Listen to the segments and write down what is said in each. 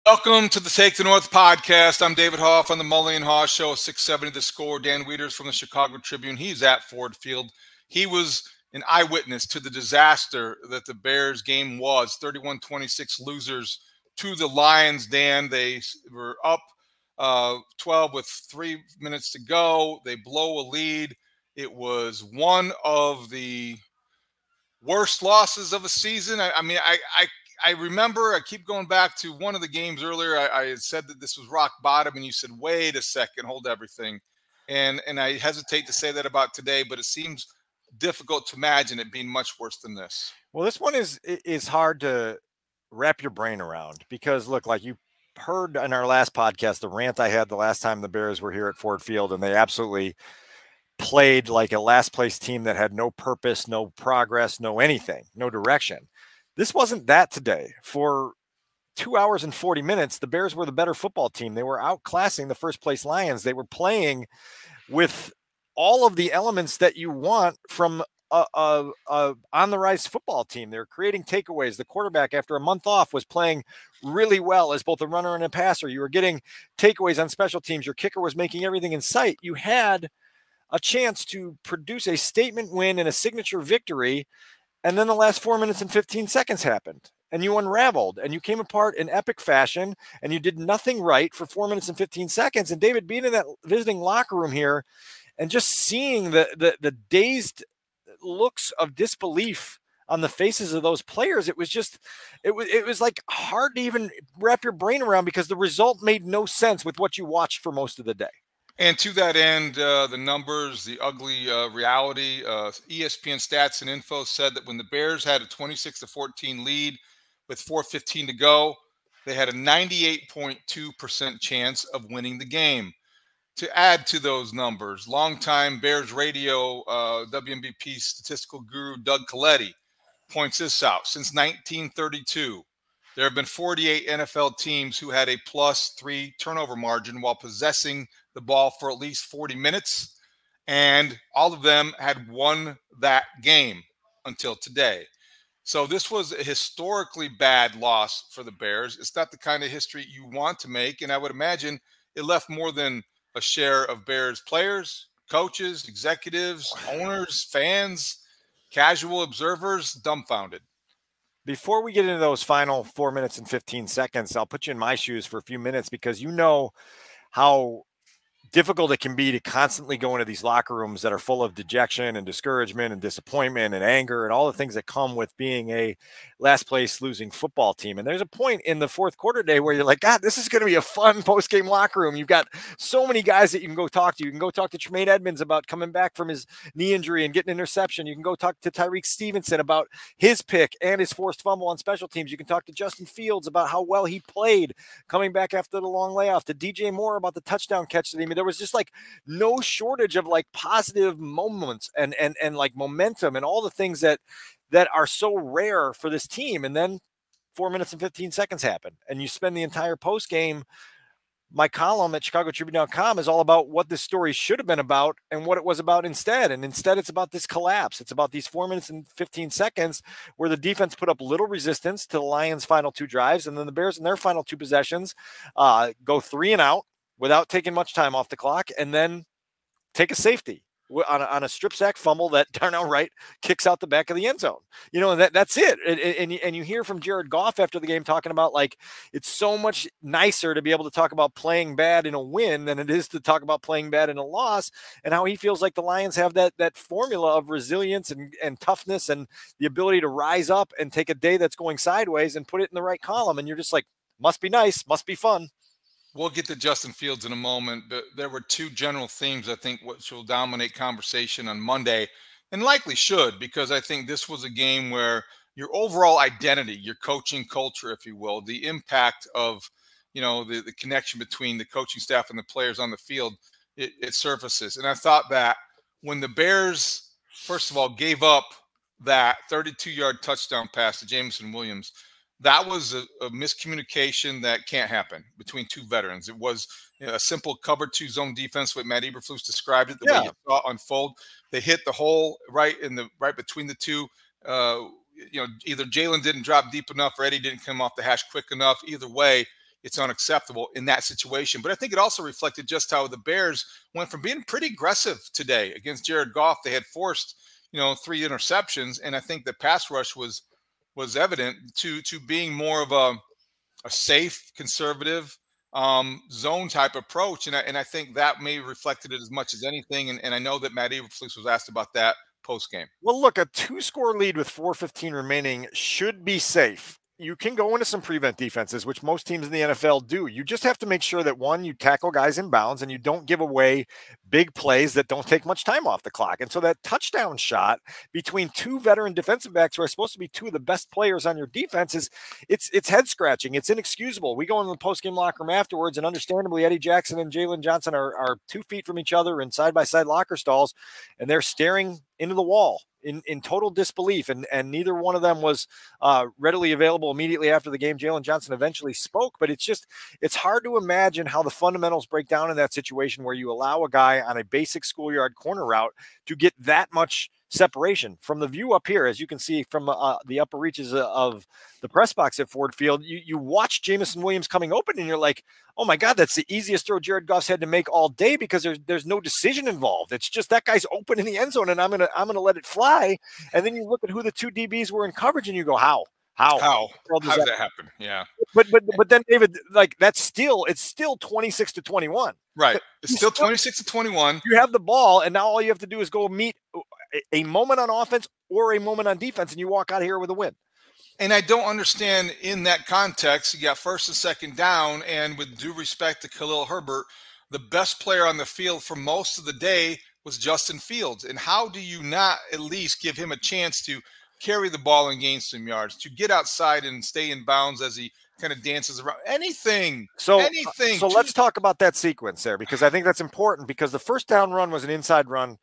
Welcome to the Take the North podcast. I'm David Hoff on the Mully and Haugh Show, 670 The Score. Dan Wiederer from the Chicago Tribune. He's at Ford Field. He was an eyewitness to the disaster that the Bears game was. 31-26 losers to the Lions. Dan, they were up 12 with 3 minutes to go. They blow a lead. It was one of the worst losses of a season. I remember, I keep going back to one of the games earlier. I had said that this was rock bottom, and you said, wait a second, hold everything. And I hesitate to say that about today, but it seems difficult to imagine it being much worse than this. Well, this one is hard to wrap your brain around because, look, like you heard in our last podcast, the rant I had the last time the Bears were here at Ford Field, and they absolutely played like a last-place team that had no purpose, no progress, no anything, no direction. This wasn't that today. For 2 hours and 40 minutes, the Bears were the better football team. They were outclassing the first-place Lions. They were playing with all of the elements that you want from a on-the-rise football team. They're creating takeaways. The quarterback, after a month off, was playing really well as both a runner and a passer. You were getting takeaways on special teams. Your kicker was making everything in sight. You had a chance to produce a statement win and a signature victory, and then the last 4 minutes and 15 seconds happened, and you unraveled, and you came apart in epic fashion, and you did nothing right for 4 minutes and 15 seconds. And David, being in that visiting locker room here and just seeing the dazed looks of disbelief on the faces of those players, it was like hard to even wrap your brain around because the result made no sense with what you watched for most of the day. And to that end, the numbers, the ugly reality, ESPN Stats and Info said that when the Bears had a 26-14 lead with 4:15 to go, they had a 98.2% chance of winning the game. To add to those numbers, longtime Bears radio WMVP statistical guru Doug Coletti points this out. Since 1932, there have been 48 NFL teams who had a +3 turnover margin while possessing the ball for at least 40 minutes, and all of them had won that game until today. So this was a historically bad loss for the Bears. It's not the kind of history you want to make, and I would imagine it left more than a share of Bears players, coaches, executives, owners, fans, casual observers dumbfounded. Before we get into those final 4 minutes and 15 seconds, I'll put you in my shoes for a few minutes because you know how difficult it can be to constantly go into these locker rooms that are full of dejection and discouragement and disappointment and anger and all the things that come with being a last place losing football team. And there's a point in the fourth quarter day where you're like, God, this is going to be a fun post-game locker room. You've got so many guys that you can go talk to. You can go talk to Tremaine Edmonds about coming back from his knee injury and getting an interception. You can go talk to Tyreek Stevenson about his pick and his forced fumble on special teams. You can talk to Justin Fields about how well he played coming back after the long layoff, to DJ Moore about the touchdown catch that he made. There was just like no shortage of like positive moments and like momentum and all the things that are so rare for this team. And then 4 minutes and 15 seconds happen, and you spend the entire post game. My column at chicagotribune.com is all about what this story should have been about and what it was about instead. And instead, it's about this collapse. It's about these 4 minutes and 15 seconds where the defense put up little resistance to the Lions' final 2 drives. And then the Bears in their final 2 possessions go 3 and out without taking much time off the clock, and then take a safety on a strip sack fumble that Darnell Wright kicks out the back of the end zone. You know, that's it. And you hear from Jared Goff after the game talking about like, it's so much nicer to be able to talk about playing bad in a win than it is to talk about playing bad in a loss, and how he feels like the Lions have that formula of resilience and toughness and the ability to rise up and take a day that's going sideways and put it in the right column. And you're just like, must be nice, must be fun. We'll get to Justin Fields in a moment, but there were 2 general themes, I think, which will dominate conversation on Monday, and likely should, because I think this was a game where your overall identity, your coaching culture, if you will, the impact of, you know, the connection between the coaching staff and the players on the field, it surfaces. And I thought that when the Bears, first of all, gave up that 32-yard touchdown pass to Jameson Williams, that was a miscommunication that can't happen between 2 veterans. It was a simple cover 2 zone defense, what Matt Eberflus described it, the way you saw it unfold. They hit the hole right between the 2. Either Jalen didn't drop deep enough or Eddie didn't come off the hash quick enough. Either way, it's unacceptable in that situation. But I think it also reflected just how the Bears went from being pretty aggressive today against Jared Goff. They had forced, 3 interceptions, and I think the pass rush was evident to being more of a safe, conservative zone type approach. And I think that may have reflected it as much as anything. And I know that Matt Eberflus was asked about that post game. Well, look, a 2-score lead with 4:15 remaining should be safe. You can go into some prevent defenses, which most teams in the NFL do. You just have to make sure that, one, you tackle guys in bounds and you don't give away big plays that don't take much time off the clock. And so that touchdown shot between two veteran defensive backs who are supposed to be two of the best players on your defense it's head scratching. It's inexcusable. We go into the post-game locker room afterwards, and understandably, Eddie Jackson and Jalen Johnson are 2 feet from each other in side-by-side locker stalls, and they're staring into the wall in total disbelief, and neither one of them was readily available immediately after the game. Jalen Johnson eventually spoke, but it's hard to imagine how the fundamentals break down in that situation where you allow a guy on a basic schoolyard corner route to get that much separation. From the view up here, as you can see from the upper reaches of the press box at Ford Field, you watch Jameson Williams coming open, and you're like, oh my God, that's the easiest throw Jared Goff's had to make all day, because there's no decision involved. It's just that guy's open in the end zone, and I'm gonna let it fly. And then you look at who the two DBs were in coverage, and you go, how does that happen? Yeah. But then, David, like, it's still 26-21. Right. It's still 26-21. You have the ball, and now all you have to do is go meet a moment on offense or a moment on defense, and you walk out of here with a win. And I don't understand in that context, you got first and second down, and with due respect to Khalil Herbert, the best player on the field for most of the day was Justin Fields. And how do you not at least give him a chance to carry the ball and gain some yards, to get outside and stay in bounds as he kind of dances around? Anything. So let's talk about that sequence there, because I think that's important, because the first down run was an inside run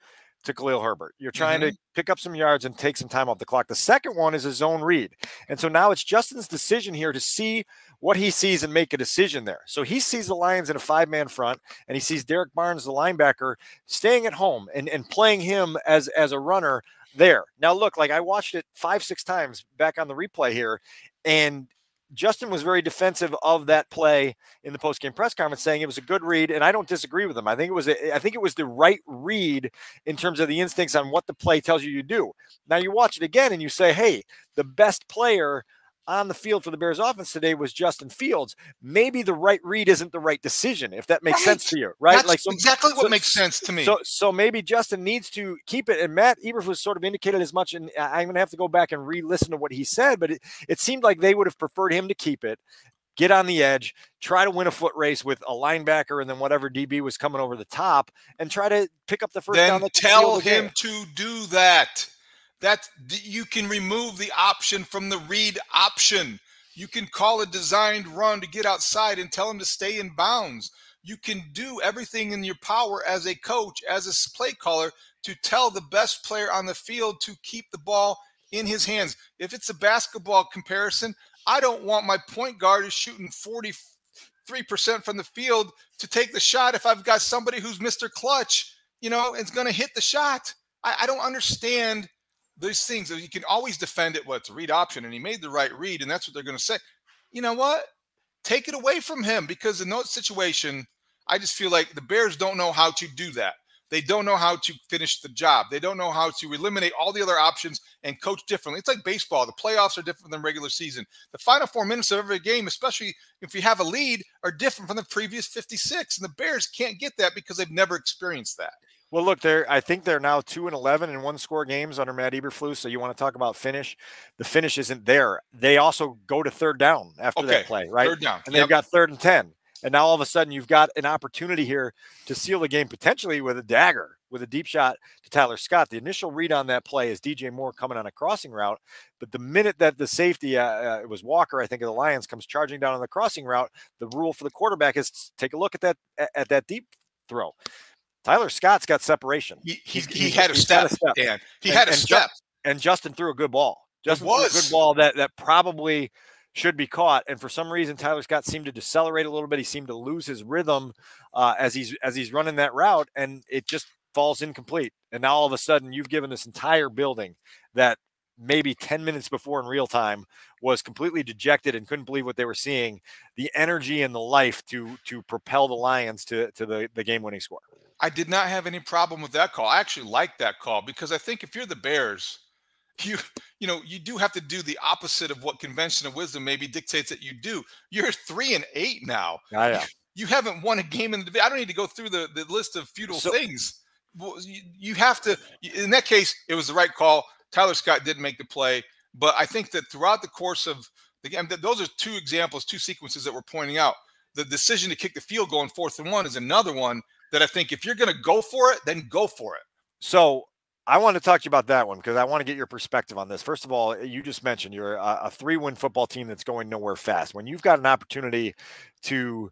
to Khalil Herbert. You're trying to pick up some yards and take some time off the clock. The second one is a zone read. And so now it's Justin's decision here to see what he sees and make a decision there. So he sees the Lions in a 5-man front, and he sees Derek Barnes, the linebacker, staying at home and playing him as a runner there. Now, look, like, I watched it 5-6 times back on the replay here, and Justin was very defensive of that play in the post-game press conference, saying it was a good read, and I don't disagree with him. I think it was the right read in terms of the instincts on what the play tells you to do. Now you watch it again and you say, hey, the best player on the field for the Bears offense today was Justin Fields. Maybe the right read isn't the right decision, if that makes sense to you, right? That's exactly what makes sense to me. So maybe Justin needs to keep it. And Matt Eberflus sort of indicated as much, and I'm going to have to go back and re-listen to what he said, but it seemed like they would have preferred him to keep it, get on the edge, try to win a foot race with a linebacker and then whatever DB was coming over the top, and try to pick up the first down. Then tell him to do that. That you can remove the option from the read option. You can call a designed run to get outside and tell him to stay in bounds. You can do everything in your power as a coach, as a play caller, to tell the best player on the field to keep the ball in his hands. If it's a basketball comparison, I don't want my point guard who's shooting 43% from the field to take the shot if I've got somebody who's Mr. Clutch, it's going to hit the shot. I don't understand those things. You can always defend it. It's a read option, and he made the right read, and that's what they're going to say. You know what? Take it away from him, because in that situation, I just feel like the Bears don't know how to do that. They don't know how to finish the job. They don't know how to eliminate all the other options and coach differently. It's like baseball. The playoffs are different than regular season. The final 4 minutes of every game, especially if you have a lead, are different from the previous 56. And the Bears can't get that because they've never experienced that. Well, look, I think they're now 2-11 in 1-score games under Matt Eberflus. So you want to talk about finish? The finish isn't there. They also go to third down after that play, right? Third down. And they've got 3rd and 10. And now all of a sudden you've got an opportunity here to seal the game potentially with a dagger, with a deep shot to Tyler Scott. The initial read on that play is DJ Moore coming on a crossing route. But the minute that the safety, it was Walker, I think, of the Lions, comes charging down on the crossing route, the rule for the quarterback is take a look at that deep throw. Tyler Scott's got separation. He had a step, Dan. He had a step. And Justin threw a good ball. Justin threw a good ball that probably should be caught. And for some reason, Tyler Scott seemed to decelerate a little bit. He seemed to lose his rhythm as he's running that route, and it just falls incomplete. And now all of a sudden, you've given this entire building that maybe 10 minutes before in real time was completely dejected and couldn't believe what they were seeing, the energy and the life to propel the Lions to the game-winning score. I did not have any problem with that call. I actually like that call because I think if you're the Bears, you do have to do the opposite of what conventional wisdom maybe dictates that you do. You're 3-8 now. Yeah. You haven't won a game in the division. I don't need to go through the list of futile things. Well, you have to. In that case, it was the right call. Tyler Scott didn't make the play, but I think that throughout the course of the game, those are two examples, two sequences that we're pointing out. The decision to kick the field goal on 4th and 1 is another one that I think if you're going to go for it, then go for it. So I want to talk to you about that one because I want to get your perspective on this. First of all, you just mentioned you're a 3-win football team that's going nowhere fast. When you've got an opportunity to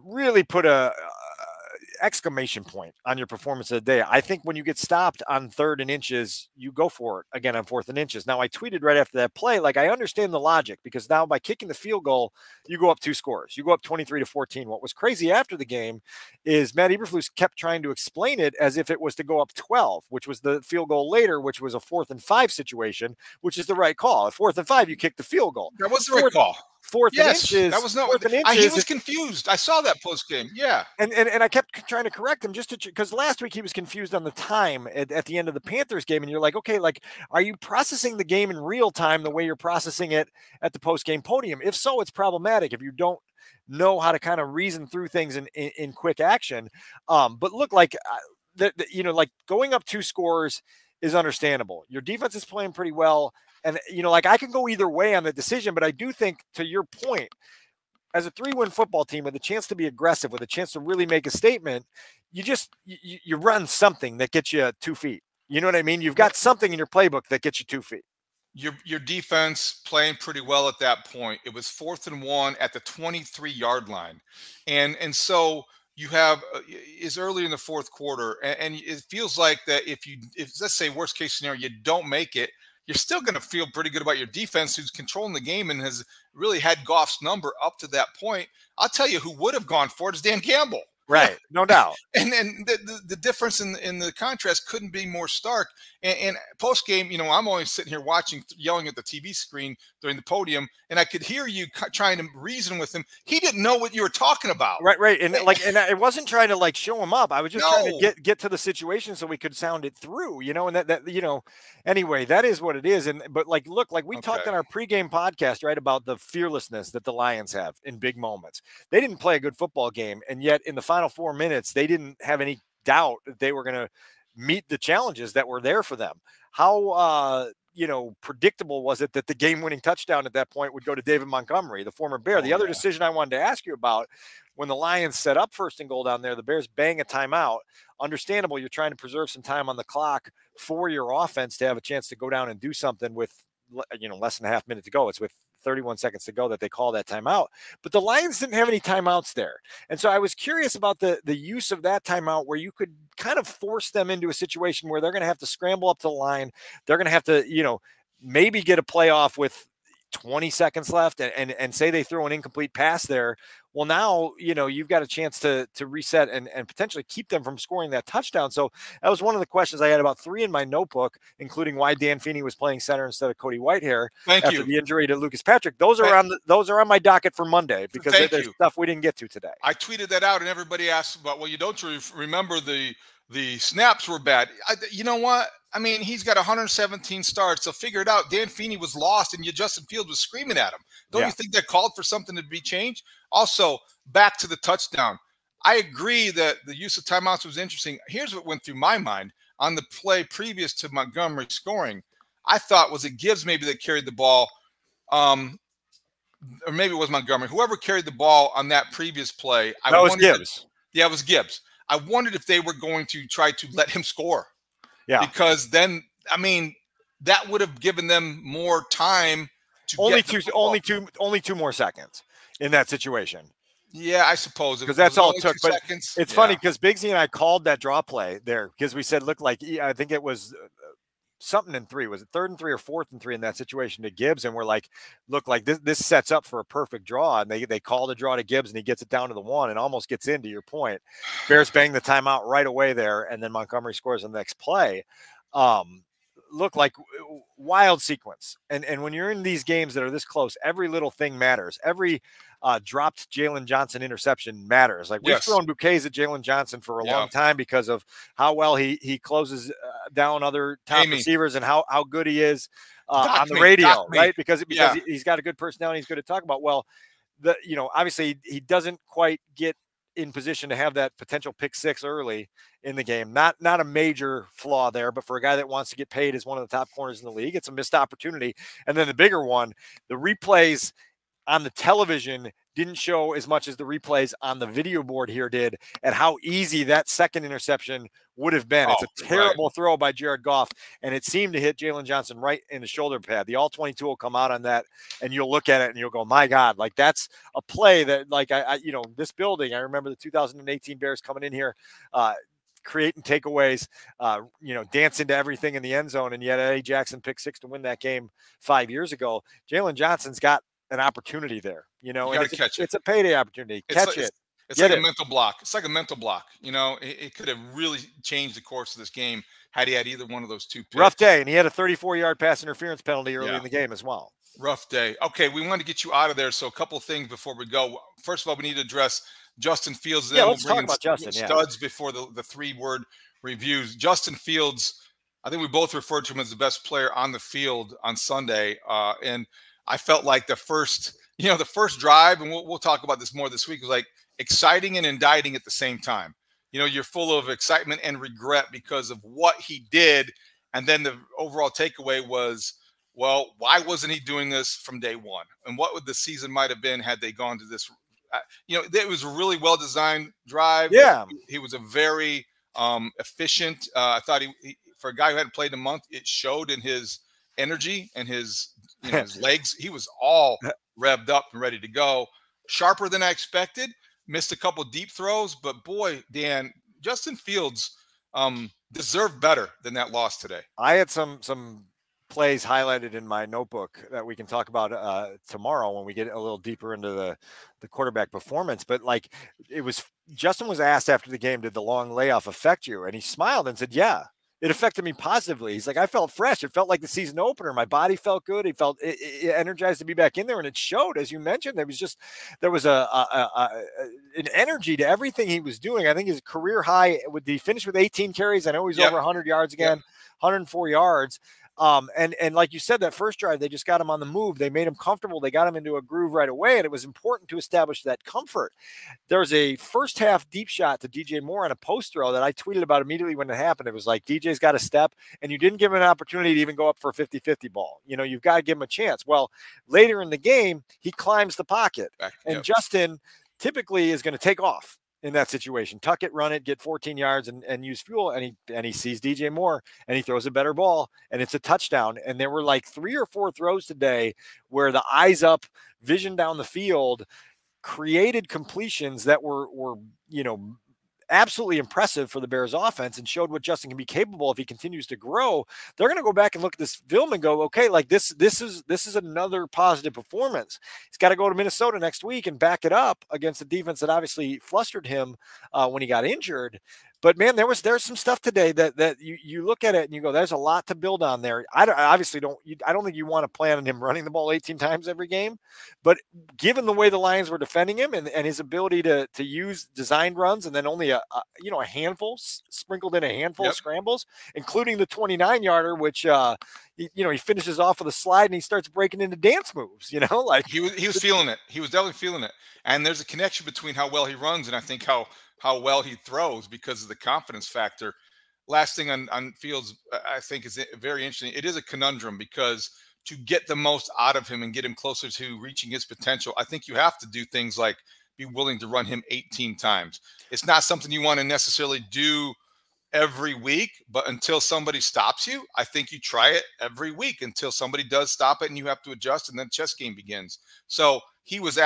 really put a exclamation point on your performance of the day, I think when you get stopped on 3rd and inches, you go for it again on 4th and inches. Now, I tweeted right after that play, like, I understand the logic because now by kicking the field goal, you go up 2 scores. You go up 23-14. What was crazy after the game is Matt Eberflus kept trying to explain it as if it was to go up 12, which was the field goal later, which was a 4th and 5 situation, which is the right call. At 4th and 5, you kick the field goal. That was the right call. 4th and inches. That was not. He was confused. I saw that post game. Yeah, and I kept trying to correct him because last week he was confused on the time at the end of the Panthers game, and you're like, okay, like, are you processing the game in real time the way you're processing it at the post game podium? If so, it's problematic if you don't know how to kind of reason through things in quick action. But look, like like going up 2 scores is understandable. Your defense is playing pretty well. And, like, I can go either way on the decision, but I do think, to your point, as a 3-win football team with a chance to be aggressive, with a chance to really make a statement, you run something that gets you 2 feet. You know what I mean? You've got something in your playbook that gets you 2 feet. Your defense playing pretty well at that point. It was 4th and 1 at the 23-yard line. And so you have is early in the 4th quarter. And it feels like that if let's say worst case scenario, you don't make it, you're still going to feel pretty good about your defense, who's controlling the game and has really had Goff's number up to that point. I'll tell you who would have gone for it is Dan Campbell. Right, no doubt. And the difference in the contrast couldn't be more stark. And post game, I'm always sitting here watching, yelling at the TV screen during the podium, and I could hear you trying to reason with him. He didn't know what you were talking about. Right. And and I wasn't trying to show him up. I was just trying to get to the situation so we could sound it through, and that anyway, that is what it is. But look, we talked on our pregame podcast, right, about the fearlessness that the Lions have in big moments. They didn't play a good football game, and yet in the final 4 minutes, they didn't have any doubt that they were going to meet the challenges that were there for them. How predictable was it that the game-winning touchdown at that point would go to David Montgomery, the former Bear? The other decision I wanted to ask you about, when the Lions set up 1st and goal down there, the Bears bang a timeout. Understandable, you're trying to preserve some time on the clock for your offense to have a chance to go down and do something with less than a half minute to go. It's with 31 seconds to go that they call that timeout. But the Lions didn't have any timeouts there. And so I was curious about the use of that timeout, where you could kind of force them into a situation where they're going to have to scramble up to the line. They're going to have to, maybe get a playoff with 20 seconds left and say they throw an incomplete pass there. Well, now, you've got a chance to reset and potentially keep them from scoring that touchdown. So that was one of the questions. I had about 3 in my notebook, including why Dan Feeney was playing center instead of Cody Whitehair after the injury to Lucas Patrick. Those are on my docket for Monday because there's stuff we didn't get to today. I tweeted that out and everybody asked about, well, you don't remember the snaps were bad. You know what? I mean, he's got 117 starts, so figure it out. Dan Feeney was lost, and Justin Fields was screaming at him. Don't you think that called for something to be changed? Also, back to the touchdown. I agree that the use of timeouts was interesting. Here's what went through my mind on the play previous to Montgomery scoring. I thought, was it Gibbs maybe that carried the ball, or maybe it was Montgomery. Whoever carried the ball on that previous play. That was Gibbs. Yeah, it was Gibbs. I wondered if they were going to try to let him score. Yeah. Because then, I mean, that would have given them more time to only 2 more seconds in that situation. Yeah, I suppose. Because that's all it took. But seconds. It's funny because Bigsy and I called that draw play there because we said, look, I think it was something in 3. Was it 3rd and 3 or 4th and 3 in that situation to Gibbs? And we're like, look, this sets up for a perfect draw. And they call the draw to Gibbs, and he gets it down to the 1 and almost gets into your point. Bears bang the timeout right away there, and then Montgomery scores on the next play. look, like wild sequence. And when you're in these games that are this close, every little thing matters. Every dropped Jalen Johnson interception matters. Like we've thrown bouquets at Jalen Johnson for a long time because of how well he closes down other top receivers and how good he is on the radio, right? Because he's got a good personality. He's good to talk about. Well, obviously he doesn't quite get in position to have that potential pick six early in the game. Not a major flaw there, but for a guy that wants to get paid as one of the top corners in the league, it's a missed opportunity. And then the bigger one, the replays on the television didn't show as much as the replays on the video board here did, and how easy that second interception would have been. It's a terrible throw by Jared Goff, and it seemed to hit Jalen Johnson right in the shoulder pad. The all-22 will come out on that, and you'll look at it and you'll go, my God, like that's a play that, like, this building, I remember the 2018 Bears coming in here, creating takeaways, dance into everything in the end zone, and yet Eddie Jackson picked six to win that game 5 years ago. Jalen Johnson's got an opportunity there, and it's a payday opportunity. It's like a mental block. It's like a mental block. It could have really changed the course of this game had he had either one of those two picks. Rough day, and he had a 34-yard pass interference penalty early in the game as well. Rough day. Okay, we wanted to get you out of there, so a couple of things before we go. First of all, we need to address Justin Fields. Then let's talk about Justin. Studs before the three-word reviews. Justin Fields, I think we both referred to him as the best player on the field on Sunday, and I felt like the first drive, and we'll talk about this more this week, was like exciting and indicting at the same time. You're full of excitement and regret because of what he did. And then the overall takeaway was, well, why wasn't he doing this from day one? And what would the season might have been had they gone to this? It was a really well-designed drive. Yeah. He was a very efficient. I thought he, for a guy who hadn't played in a month, it showed in his energy and his legs. He was all revved up and ready to go. Sharper than I expected. Missed a couple deep throws, but boy, Dan, Justin Fields deserved better than that loss today. I had some plays highlighted in my notebook that we can talk about tomorrow when we get a little deeper into the quarterback performance. But like, Justin was asked after the game, did the long layoff affect you? And he smiled and said, yeah. It affected me positively. He's like, I felt fresh. It felt like the season opener. My body felt good. He felt energized to be back in there, and it showed, as you mentioned. There was an energy to everything he was doing. I think his career high. He finished with 18 carries? I know he's over 100 yards again, 104 yards. And like you said, that first drive, they just got him on the move. They made him comfortable. They got him into a groove right away. And it was important to establish that comfort. There was a first half deep shot to DJ Moore on a post throw that I tweeted about immediately when it happened. It was like, DJ's got a step, and you didn't give him an opportunity to even go up for a 50-50 ball. You've got to give him a chance. Well, later in the game, he climbs the pocket, and Justin typically is going to take off in that situation, tuck it, run it, get 14 yards and use fuel. And he sees DJ Moore and he throws a better ball and it's a touchdown. And there were like 3 or 4 throws today where the eyes up vision down the field created completions that were absolutely impressive for the Bears offense and showed what Justin can be capable if he continues to grow. They're going to go back and look at this film and go, okay, like this is another positive performance. He's got to go to Minnesota next week and back it up against a defense that obviously flustered him when he got injured. But man, there's some stuff today that you look at it and you go, there's a lot to build on there. I don't think you want to plan on him running the ball 18 times every game, but given the way the Lions were defending him and his ability to use designed runs and then only a handful, sprinkled in a handful of scrambles, including the 29-yarder, which he finishes off with a slide and he starts breaking into dance moves. Like he was feeling it. He was definitely feeling it. And there's a connection between how well he runs and I think how well he throws because of the confidence factor. Last thing on Fields, I think is very interesting. It is a conundrum because to get the most out of him and get him closer to reaching his potential, I think you have to do things like be willing to run him 18 times. It's not something you want to necessarily do every week, but until somebody stops you, I think you try it every week until somebody does stop it and you have to adjust and then chess game begins. So he was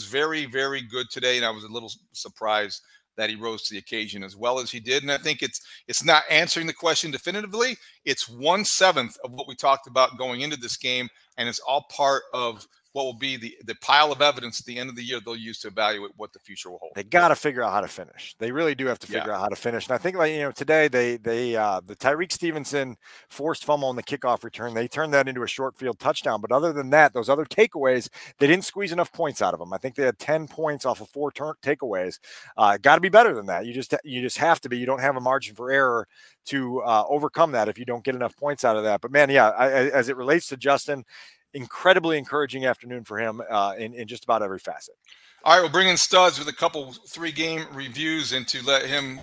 very, very good today, and I was a little surprised that he rose to the occasion as well as he did. And I think it's not answering the question definitively. It's 1/7 of what we talked about going into this game, and it's all part of what will be the pile of evidence at the end of the year they'll use to evaluate what the future will hold. They got to figure out how to finish. They really do have to figure out how to finish. And I think, like, today the Tyreek Stevenson forced fumble on the kickoff return, they turned that into a short field touchdown. But other than that, those other takeaways, they didn't squeeze enough points out of them. I think they had 10 points off of 4 takeaways. Got to be better than that. You just have to be. You don't have a margin for error to overcome that if you don't get enough points out of that. But man, as it relates to Justin, incredibly encouraging afternoon for him in just about every facet. All right, we'll bring in Studs with a couple 3-game reviews and to let him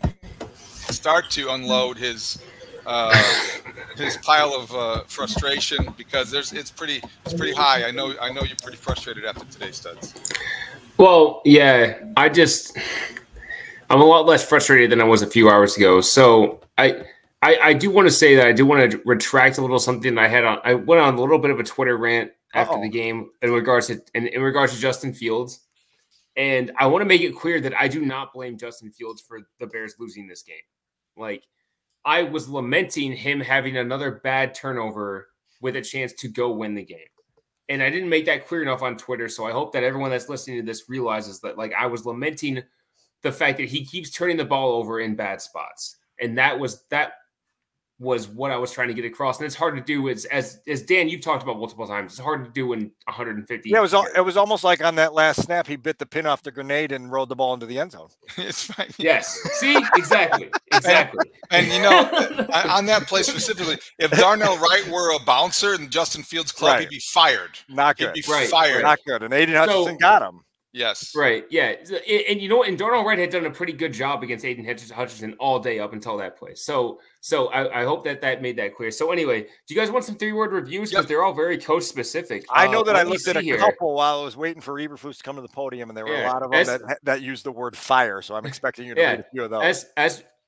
start to unload his pile of frustration, because it's pretty high. I know you're pretty frustrated after today, Studs. Well, yeah, I'm a lot less frustrated than I was a few hours ago. So I do want to say that I do want to retract a little something that I had on. I went on a little bit of a Twitter rant after the game in regards to Justin Fields. And I want to make it clear that I do not blame Justin Fields for the Bears losing this game. Like, I was lamenting him having another bad turnover with a chance to go win the game. And I didn't make that clear enough on Twitter. So I hope that everyone that's listening to this realizes that, like, I was lamenting the fact that he keeps turning the ball over in bad spots. And that was what I was trying to get across. And it's hard to do, as Dan, you've talked about multiple times, it's hard to do in 150. Yeah, it was almost like on that last snap, he bit the pin off the grenade and rolled the ball into the end zone. It's fine. Yes. See? Exactly. And on that play specifically, if Darnell Wright were a bouncer in Justin Fields' club, he'd be fired. Not good. He'd be fired. Not good. And Aiden Hutchinson got him. Yes. Right. Yeah. And Darnell Wright had done a pretty good job against Aiden Hutchinson all day up until that play. So I hope that made that clear. So anyway, do you guys want some 3-word reviews? Because they're all very coach specific. I know that I looked at a couple while I was waiting for Eberflus to come to the podium, and there were a lot of them that used the word fire. So I'm expecting you to read a few of those.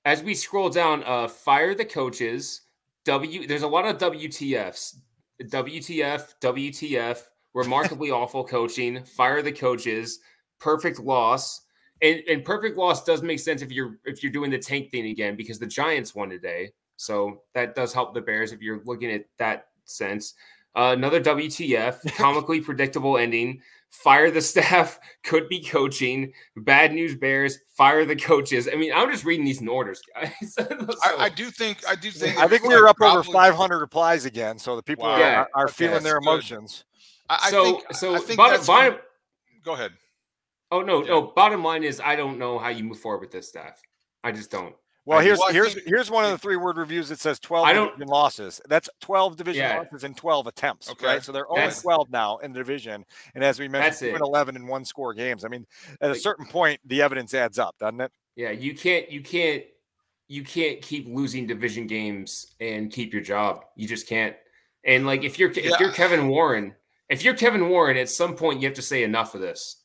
As we scroll down, fire the coaches. There's a lot of WTFs. WTF. Remarkably awful coaching, fire the coaches, perfect loss. And perfect loss does make sense if you're doing the tank thing again, because the Giants won today. So that does help the Bears if you're looking at that sense. Another WTF, comically predictable ending. Fire the staff, could be coaching. Bad news Bears, fire the coaches. I mean, I'm just reading these in orders, guys. I do think we were up over 500 replies again, so the people are feeling their emotions. I think go ahead. Oh, no. Bottom line is, I don't know how you move forward with this staff. I just don't. Well, here's one of the 3-word reviews that says 12 division losses. That's 12 division losses in 12 attempts. Okay. Right? So they're only 12 now in the division. And as we mentioned, 11 in 1-score games. I mean, at a certain point, the evidence adds up, doesn't it? Yeah, you can't keep losing division games and keep your job. You just can't. And like, if you're Kevin Warren. If you're Kevin Warren, at some point you have to say enough of this.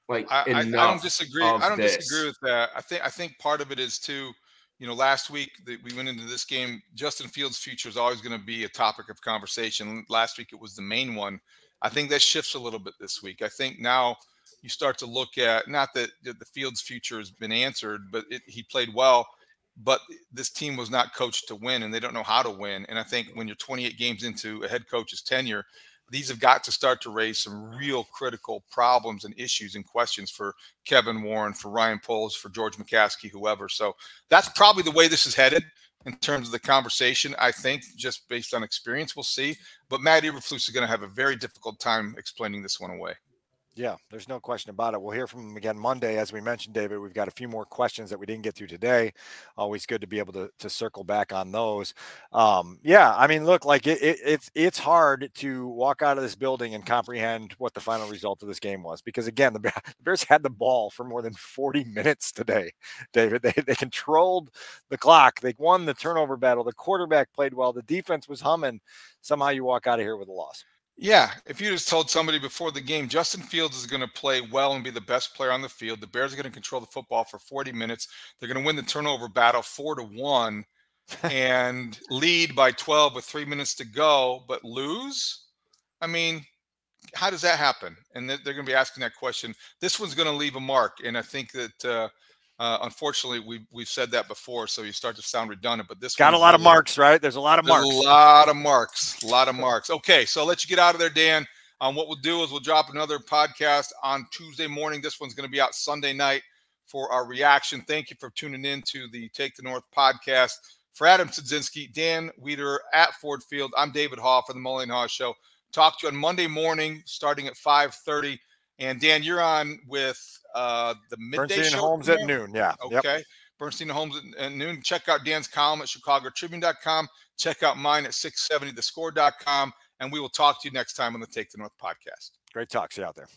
Like, I don't disagree. I don't disagree with that. I think part of it is too. Last week we went into this game. Justin Fields' future is always going to be a topic of conversation. Last week it was the main one. I think that shifts a little bit this week. I think now you start to look at, not that the Fields' future has been answered, but he played well. But this team was not coached to win, and they don't know how to win. And I think when you're 28 games into a head coach's tenure, these have got to start to raise some real critical problems and issues and questions for Kevin Warren, for Ryan Poles, for George McCaskey, whoever. So that's probably the way this is headed in terms of the conversation, I think, just based on experience. We'll see. But Matt Eberflus is going to have a very difficult time explaining this one away. Yeah, there's no question about it. We'll hear from him again Monday. As we mentioned, David, we've got a few more questions that we didn't get to today. Always good to be able to circle back on those. Yeah, I mean, look, like it's hard to walk out of this building and comprehend what the final result of this game was, because again, the Bears had the ball for more than 40 minutes today, David. They controlled the clock. They won the turnover battle. The quarterback played well. The defense was humming. Somehow you walk out of here with a loss. Yeah, if you just told somebody before the game, Justin Fields is going to play well and be the best player on the field, the Bears are going to control the football for 40 minutes. They're going to win the turnover battle 4-1 and lead by 12 with 3 minutes to go, but lose? I mean, how does that happen? And they're going to be asking that question. This one's going to leave a mark, and I think that unfortunately, we've said that before, so you start to sound redundant. But this got a lot of marks, right? There's a lot of marks. A lot of marks. Okay, so I'll let you get out of there, Dan. What we'll do is we'll drop another podcast on Tuesday morning. This one's going to be out Sunday night for our reaction. Thank you for tuning in to the Take the North podcast. For Adam Sadzinski, Dan Wiederer at Ford Field, I'm David Haugh for the Mully and Haugh Show. Talk to you on Monday morning starting at 5:30. And Dan, you're on with the midday Bernstein show. Holmes at noon. Yeah. Okay. Yep. Bernstein and Holmes at noon. Check out Dan's column at ChicagoTribune.com. Check out mine at 670thescore.com. And we will talk to you next time on the Take the North podcast. Great talk. See you out there.